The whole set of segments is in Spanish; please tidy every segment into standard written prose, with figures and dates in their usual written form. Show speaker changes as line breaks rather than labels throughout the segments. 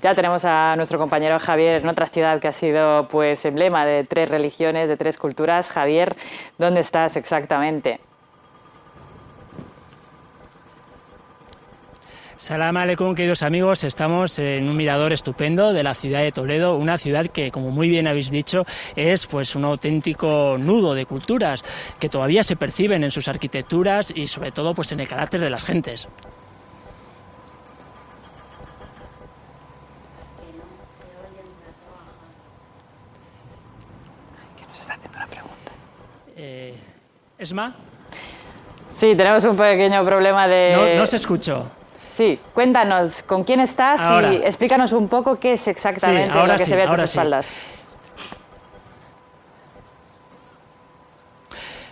Ya tenemos a nuestro compañero Javier en otra ciudad que ha sido pues emblema de 3 religiones, de 3 culturas. Javier, ¿dónde estás exactamente?
Salam aleikum, queridos amigos, estamos en un mirador estupendo de la ciudad de Toledo, una ciudad que, como muy bien habéis dicho, es pues un auténtico nudo de culturas que todavía se perciben en sus arquitecturas y sobre todo pues en el carácter de las gentes.
Que nos está haciendo una pregunta.
¿Esma?
Sí, tenemos un pequeño problema de...
No se escuchó.
Sí, cuéntanos, ¿con quién estás?
Ahora.
Y explícanos un poco qué es exactamente lo que se ve a tus espaldas.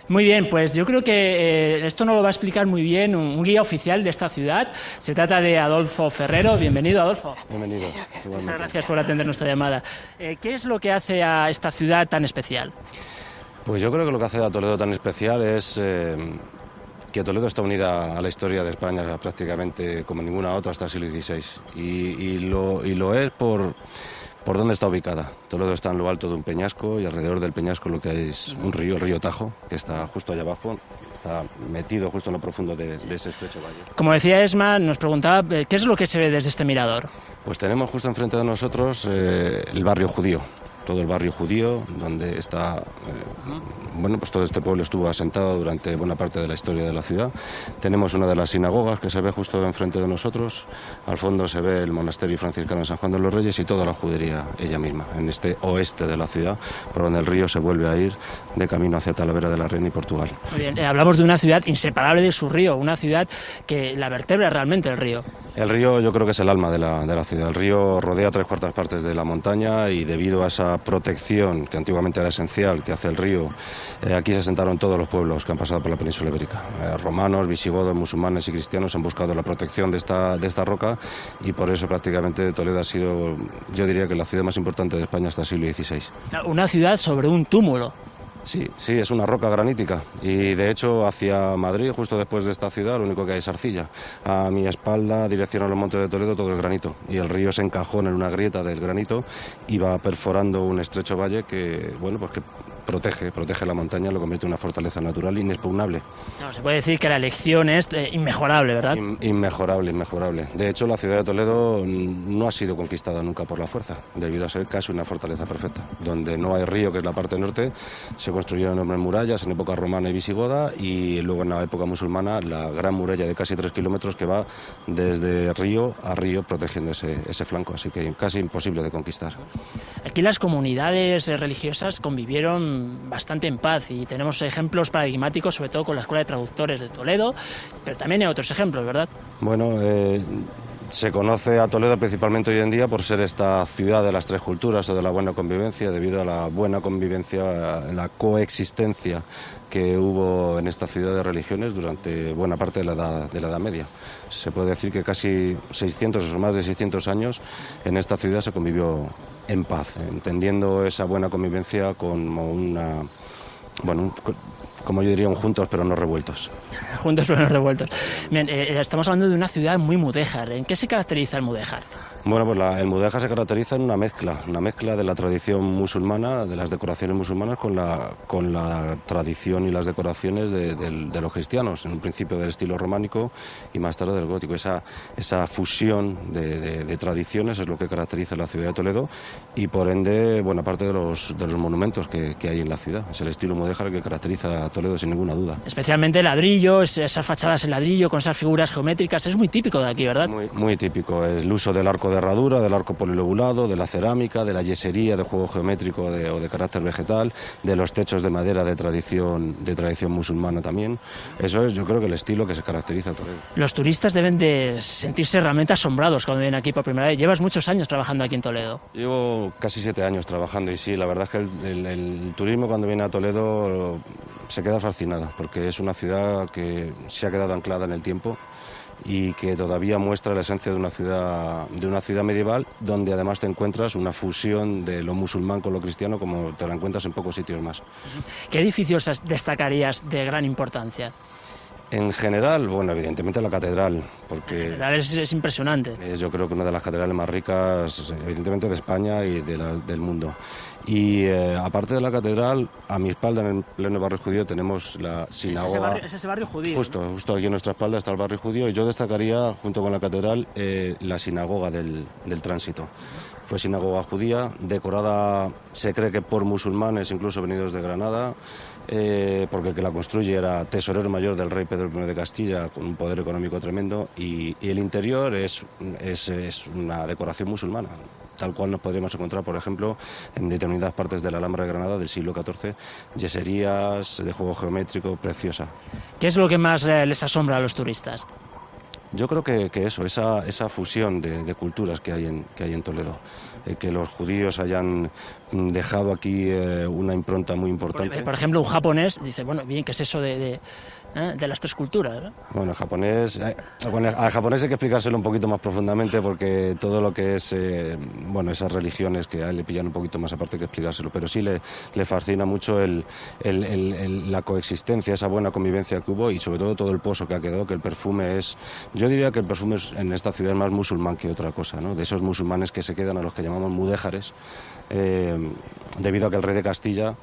Muy bien, pues yo creo que esto nos lo va a explicar muy bien un guía oficial de esta ciudad. Se trata de Adolfo Ferrero. Bienvenido, Adolfo.
Bienvenidos.
Muchas gracias por atender nuestra llamada. ¿Qué es lo que hace a esta ciudad tan especial?
Pues yo creo que lo que hace a Toledo tan especial es que Toledo está unida a la historia de España prácticamente como ninguna otra hasta el siglo XVI. Y lo es por dónde está ubicada. Toledo está en lo alto de un peñasco y alrededor del peñasco lo que hay es un río, el río Tajo, que está justo allá abajo, está metido justo en lo profundo de ese estrecho valle.
Como decía Esma, nos preguntaba ¿qué es lo que se ve desde este mirador?
Pues tenemos justo enfrente de nosotros el barrio judío. Todo el barrio judío, donde está, bueno, pues todo este pueblo estuvo asentado durante buena parte de la historia de la ciudad. Tenemos una de las sinagogas que se ve justo enfrente de nosotros. Al fondo se ve el monasterio franciscano de San Juan de los Reyes y toda la judería ella misma, en este oeste de la ciudad, por donde el río se vuelve a ir de camino hacia Talavera de la Reina y Portugal.
Muy bien, hablamos de una ciudad inseparable de su río, una ciudad que la vertebra realmente el río.
El río yo creo que es el alma de la ciudad. El río rodea 3/4 partes de la montaña y debido a esa protección que antiguamente era esencial que hace el río, aquí se asentaron todos los pueblos que han pasado por la península ibérica. Romanos, visigodos, musulmanes y cristianos han buscado la protección de esta roca y por eso prácticamente Toledo ha sido, yo diría que la ciudad más importante de España hasta el siglo XVI.
Una ciudad sobre un túmulo.
Sí, es una roca granítica y de hecho hacia Madrid, justo después de esta ciudad, lo único que hay es arcilla. A mi espalda, dirección a los Montes de Toledo, todo es granito y el río se encajona en una grieta del granito y va perforando un estrecho valle que, bueno, pues que protege la montaña, lo convierte en una fortaleza natural inexpugnable.
No, se puede decir que la elección es inmejorable, ¿verdad?
Inmejorable. De hecho, la ciudad de Toledo no ha sido conquistada nunca por la fuerza, debido a ser casi una fortaleza perfecta. Donde no hay río, que es la parte norte, se construyeron enormes murallas en época romana y visigoda y luego en la época musulmana la gran muralla de casi 3 kilómetros que va desde río a río protegiendo ese flanco, así que casi imposible de conquistar.
Aquí las comunidades religiosas convivieron bastante en paz y tenemos ejemplos paradigmáticos, sobre todo con la Escuela de Traductores de Toledo, pero también hay otros ejemplos, ¿verdad?
Bueno, se conoce a Toledo principalmente hoy en día por ser esta ciudad de las 3 culturas o de la buena convivencia, debido a la buena convivencia, la coexistencia que hubo en esta ciudad de religiones durante buena parte de la Edad Media. Se puede decir que casi 600 o más de 600 años en esta ciudad se convivió en paz, entendiendo esa buena convivencia como como yo diría, un juntos pero no revueltos.
Juntos pero no revueltos. Bien, estamos hablando de una ciudad muy mudéjar. ¿En qué se caracteriza el mudéjar?
Bueno, pues el mudéjar se caracteriza en una mezcla de la tradición musulmana, de las decoraciones musulmanas con la tradición y las decoraciones de los cristianos, en un principio del estilo románico y más tarde del gótico. Esa fusión de tradiciones es lo que caracteriza la ciudad de Toledo y por ende buena parte de los monumentos que hay en la ciudad. Es el estilo mudéjar que caracteriza a Toledo sin ninguna duda.
Especialmente el ladrillo, esas fachadas en ladrillo con esas figuras geométricas, es muy típico de aquí, ¿verdad?
Muy típico, el uso del arco de herradura, del arco polilobulado, de la cerámica, de la yesería de juego geométrico o de carácter vegetal, de los techos de madera de tradición musulmana también. Eso es, yo creo, que el estilo que se caracteriza a Toledo.
Los turistas deben de sentirse realmente asombrados cuando vienen aquí por primera vez. Llevas muchos años trabajando aquí en Toledo.
Llevo casi 7 años trabajando y sí, la verdad es que el turismo cuando viene a Toledo se queda fascinado porque es una ciudad que se ha quedado anclada en el tiempo y que todavía muestra la esencia de una ciudad medieval, donde además te encuentras una fusión de lo musulmán con lo cristiano como te la encuentras en pocos sitios más.
¿Qué edificios destacarías de gran importancia?
En general, bueno, evidentemente la catedral, porque
Es impresionante.
es yo creo que una de las catedrales más ricas, evidentemente, de España y del mundo. Y aparte de la catedral, a mi espalda, en el pleno barrio judío, tenemos la sinagoga.
Es ese barrio judío.
Justo aquí a nuestra espalda está el barrio judío, y yo destacaría, junto con la catedral, la sinagoga del Tránsito. Fue sinagoga judía, decorada, se cree que por musulmanes, incluso venidos de Granada, porque el que la construye era tesorero mayor del rey Pedro I de Castilla, con un poder económico tremendo, y el interior es una decoración musulmana, tal cual nos podríamos encontrar, por ejemplo, en determinadas partes de la Alhambra de Granada del siglo XIV, yeserías de juego geométrico, preciosa.
¿Qué es lo que más les asombra a los turistas?
Yo creo que eso, esa fusión de culturas que hay en Toledo, que los judíos hayan dejado aquí una impronta muy importante.
Por ejemplo, un japonés dice, bueno, bien, ¿qué es eso de las tres culturas? ¿No?
Bueno, el japonés, al japonés hay que explicárselo un poquito más profundamente, porque todo lo que es, esas religiones que a él le pillan un poquito más aparte que explicárselo, pero sí le fascina mucho la coexistencia, esa buena convivencia que hubo, y sobre todo el pozo que ha quedado, que el perfume yo diría que el perfume es en esta ciudad más musulmán que otra cosa, ¿no? De esos musulmanes que se quedan, a los que llamamos mudéjares, debido a que el rey de Castilla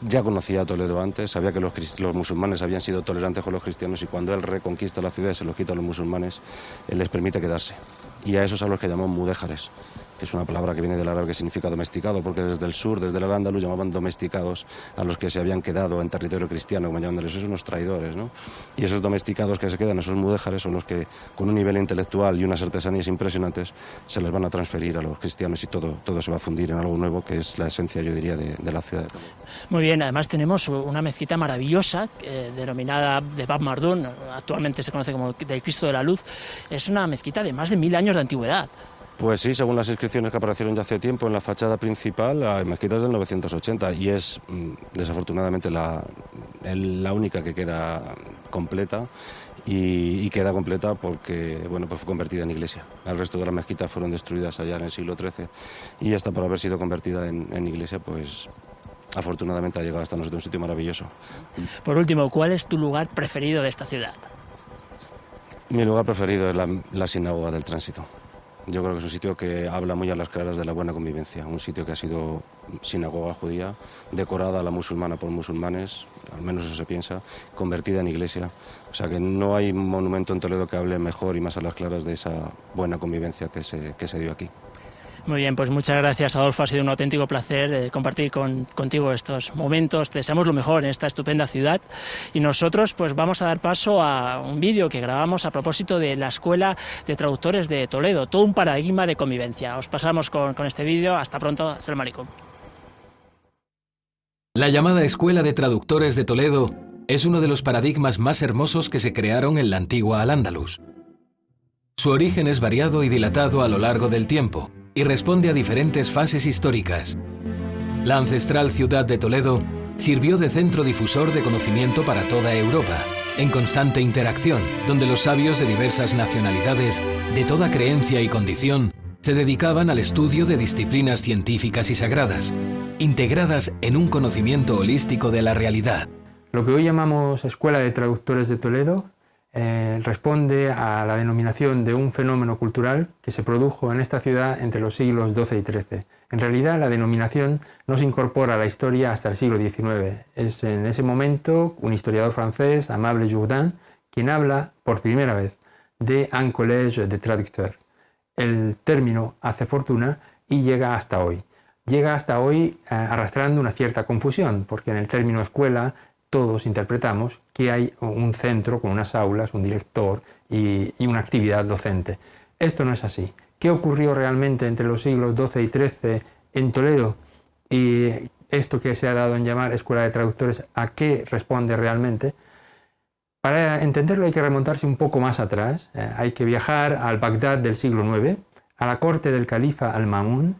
ya conocía a Toledo antes, sabía que los musulmanes habían sido tolerantes con los cristianos, y cuando él reconquista la ciudad y se los quita a los musulmanes, él les permite quedarse. Y a esos a los que llamamos mudéjares, que es una palabra que viene del árabe que significa domesticado, porque desde el sur, desde el Al-Ándalus, llamaban domesticados a los que se habían quedado en territorio cristiano, como llaman esos unos traidores, ¿no? Y esos domesticados que se quedan, esos mudéjares, son los que, con un nivel intelectual y unas artesanías impresionantes, se les van a transferir a los cristianos, y todo se va a fundir en algo nuevo, que es la esencia, yo diría, de la ciudad de Toledo.
Muy bien, además tenemos una mezquita maravillosa, denominada de Bab Mardún, actualmente se conoce como del Cristo de la Luz. Es una mezquita de más de 1000 años de antigüedad.
Pues sí, según las inscripciones que aparecieron ya hace tiempo en la fachada principal, la mezquita es del 980, y es desafortunadamente la única que queda completa, y queda completa porque pues fue convertida en iglesia. El resto de las mezquitas fueron destruidas allá en el siglo XIII, y esta, por haber sido convertida en iglesia, pues afortunadamente ha llegado hasta nosotros, un sitio maravilloso.
Por último, ¿cuál es tu lugar preferido de esta ciudad?
Mi lugar preferido es la sinagoga del Tránsito. Yo creo que es un sitio que habla muy a las claras de la buena convivencia, un sitio que ha sido sinagoga judía, decorada a la musulmana por musulmanes, al menos eso se piensa, convertida en iglesia. O sea que no hay monumento en Toledo que hable mejor y más a las claras de esa buena convivencia que se dio aquí.
Muy bien, pues muchas gracias, Adolfo. Ha sido un auténtico placer compartir contigo estos momentos. Te deseamos lo mejor en esta estupenda ciudad, y nosotros pues vamos a dar paso a un vídeo que grabamos a propósito de la Escuela de Traductores de Toledo, todo un paradigma de convivencia. Os pasamos con este vídeo. Hasta pronto. Assalamu alaikum.
La llamada Escuela de Traductores de Toledo es uno de los paradigmas más hermosos que se crearon en la antigua Al-Ándalus. Su origen es variado y dilatado a lo largo del tiempo, y responde a diferentes fases históricas. La ancestral ciudad de Toledo sirvió de centro difusor de conocimiento para toda Europa, en constante interacción, donde los sabios de diversas nacionalidades, de toda creencia y condición, se dedicaban al estudio de disciplinas científicas y sagradas, integradas en un conocimiento holístico de la realidad.
Lo que hoy llamamos Escuela de Traductores de Toledo responde a la denominación de un fenómeno cultural que se produjo en esta ciudad entre los siglos XII y XIII. En realidad, la denominación no se incorpora a la historia hasta el siglo XIX. Es en ese momento un historiador francés, Aimable Jourdain, quien habla por primera vez de un collège de traducteurs. El término hace fortuna y llega hasta hoy. Llega hasta hoy arrastrando una cierta confusión, porque en el término escuela todos interpretamos que hay un centro con unas aulas, un director y una actividad docente. Esto no es así. ¿Qué ocurrió realmente entre los siglos XII y XIII en Toledo? Y esto que se ha dado en llamar Escuela de Traductores, ¿a qué responde realmente? Para entenderlo hay que remontarse un poco más atrás. Hay que viajar al Bagdad del siglo IX, a la corte del califa Al-Ma'mun,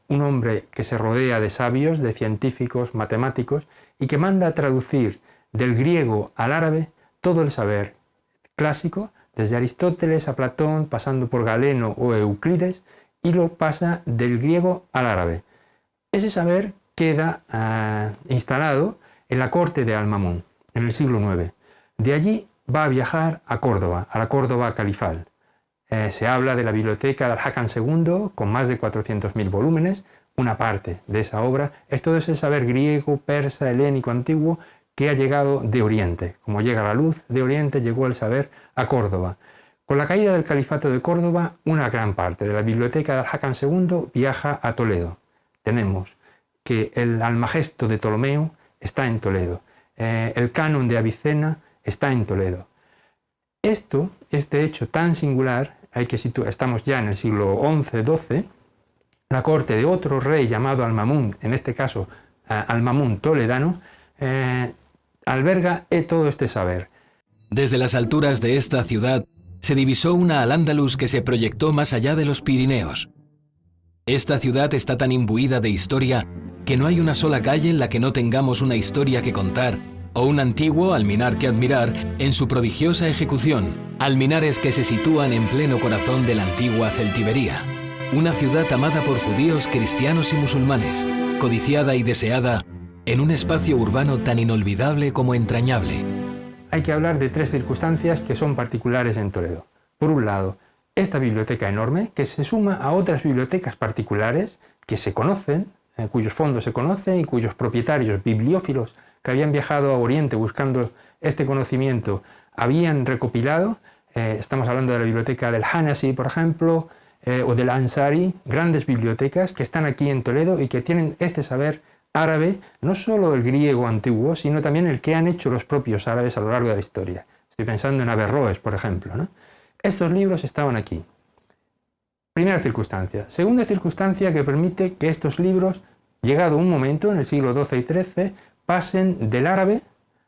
un hombre que se rodea de sabios, de científicos, matemáticos, y que manda a traducir del griego al árabe todo el saber clásico, desde Aristóteles a Platón, pasando por Galeno o Euclides, y lo pasa del griego al árabe. Ese saber queda instalado en la corte de Al-Ma'mun, en el siglo IX. De allí va a viajar a Córdoba, a la Córdoba califal. Se habla de la biblioteca de Al-Hakam II, con más de 400.000 volúmenes. Una parte de esa obra es todo ese saber griego, persa, helénico, antiguo, que ha llegado de Oriente. Como llega la luz de Oriente, llegó el saber a Córdoba. Con la caída del califato de Córdoba, una gran parte de la biblioteca de Al-Hakam II viaja a Toledo. Tenemos que el Almagesto de Ptolomeo está en Toledo. El canon de Avicena está en Toledo. Este hecho tan singular, estamos ya en el siglo XI-XII, la corte de otro rey llamado Al-Mamún, en este caso Al-Mamún toledano, alberga todo este saber.
Desde las alturas de esta ciudad se divisó una Al-Ándalus que se proyectó más allá de los Pirineos. Esta ciudad está tan imbuida de historia que no hay una sola calle en la que no tengamos una historia que contar o un antiguo alminar que admirar en su prodigiosa ejecución, alminares que se sitúan en pleno corazón de la antigua Celtibería. Una ciudad amada por judíos, cristianos y musulmanes, codiciada y deseada en un espacio urbano tan inolvidable como entrañable.
Hay que hablar de 3 circunstancias que son particulares en Toledo. Por un lado, esta biblioteca enorme, que se suma a otras bibliotecas particulares que se conocen, cuyos fondos se conocen y cuyos propietarios, bibliófilos, que habían viajado a Oriente buscando este conocimiento, habían recopilado. Estamos hablando de la biblioteca del Hanasi, por ejemplo, o del Ansari, grandes bibliotecas que están aquí en Toledo y que tienen este saber árabe, no solo el griego antiguo, sino también el que han hecho los propios árabes a lo largo de la historia. Estoy pensando en Averroes, por ejemplo, ¿no? Estos libros estaban aquí. Primera circunstancia. Segunda circunstancia que permite que estos libros, llegado un momento, en el siglo XII y XIII, pasen del árabe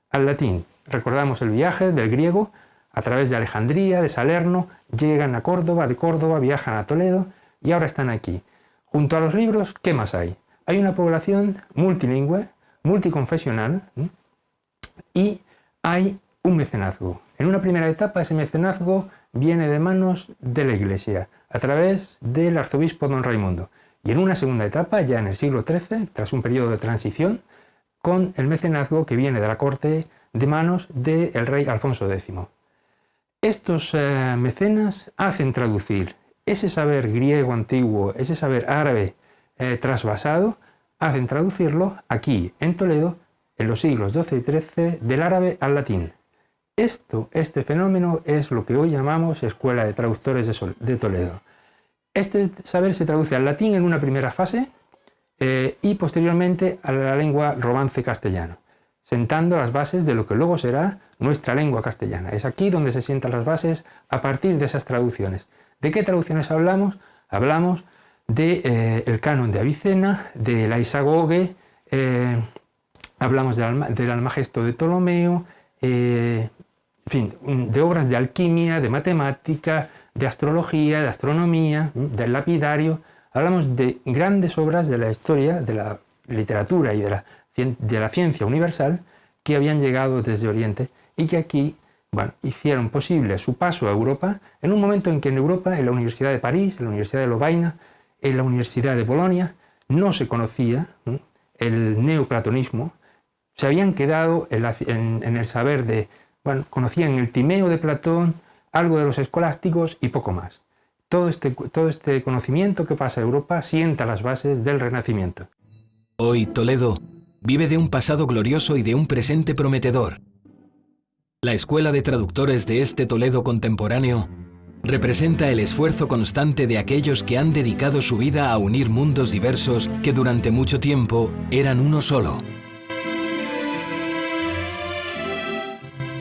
al latín. Recordamos el viaje del griego a través de Alejandría, de Salerno, llegan a Córdoba, de Córdoba viajan a Toledo y ahora están aquí. Junto a los libros, ¿qué más hay? Hay una población multilingüe, multiconfesional, y hay un mecenazgo. En una primera etapa ese mecenazgo viene de manos de la Iglesia, a través del arzobispo don Raimundo. Y en una segunda etapa, ya en el siglo XIII, tras un periodo de transición, con el mecenazgo que viene de la corte de manos del rey Alfonso X. Estos mecenas hacen traducir ese saber griego antiguo, ese saber árabe trasvasado, hacen traducirlo aquí, en Toledo, en los siglos XII y XIII, del árabe al latín. Este fenómeno es lo que hoy llamamos Escuela de Traductores de Toledo. Este saber se traduce al latín en una primera fase y posteriormente a la lengua romance castellano, sentando las bases de lo que luego será nuestra lengua castellana. Es aquí donde se sientan las bases a partir de esas traducciones. ¿De qué traducciones hablamos? Hablamos del canon de Avicena, de la Isagoge, hablamos del Almagesto de Ptolomeo, en fin, de obras de alquimia, de matemática, de astrología, de astronomía, del lapidario. Hablamos de grandes obras de la historia, de la literatura y de la ciencia universal que habían llegado desde Oriente y que aquí, hicieron posible su paso a Europa en un momento en que en Europa, en la Universidad de París, en la Universidad de Lovaina, en la Universidad de Bolonia, no se conocía el neoplatonismo. Se habían quedado en el saber de, conocían el Timeo de Platón, algo de los escolásticos y poco más. Todo este conocimiento que pasa a Europa sienta las bases del Renacimiento.
Hoy Toledo vive de un pasado glorioso y de un presente prometedor. La Escuela de Traductores de este Toledo contemporáneo representa el esfuerzo constante de aquellos que han dedicado su vida a unir mundos diversos que durante mucho tiempo eran uno solo.